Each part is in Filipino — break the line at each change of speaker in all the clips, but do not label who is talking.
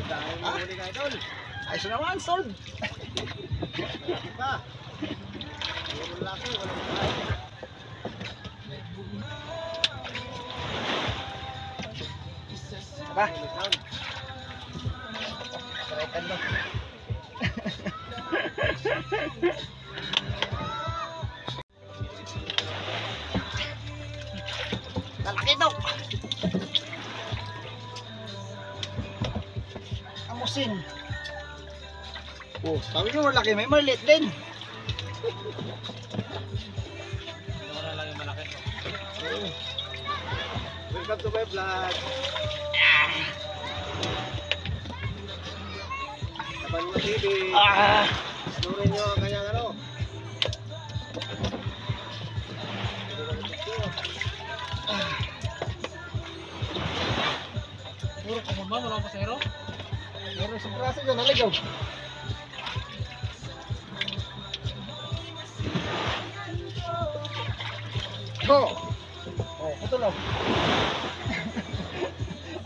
Ayos naman, sold. Apa? Kaitan mo. Lalaki daw. Amusin. Oh, sabi nyo malaki, may maliit din.
Wala lang yung malaki.
Oh.
Welcome to my vlog. Taban mo TV. Sunurin nyo ang kanyang ano.
Puro kumulma, walang pasero.
Meron sa braso dyan, naligaw. Go! Oh, ito lang.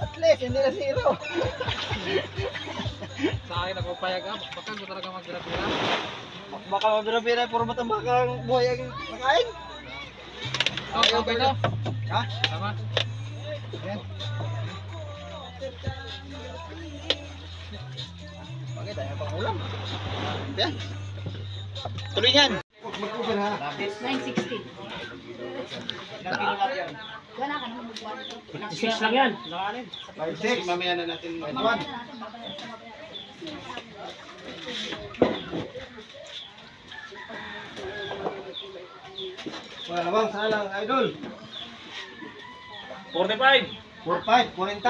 At least, hindi na zero.
Sa akin nagpapayag ka, bakit mo talaga magbira-bira?
Baka mabira-bira, puro matambakang buhay ang nakain.
Okay na.
Ha?
Tama.
Ayan. Bakit? Ayaw pang ulam. Ayan. Tuloy yan. Mag-cover ha.
960.
Ilang kilo natin yan?
Wala ka naman magbuwan.
6 lang yan. Nakanin.
5-6.
Mamaya na natin.
One. Wala namang salang, idol.
45.
4-5, 40.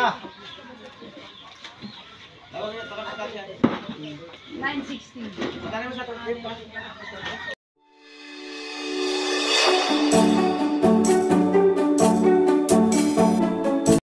960.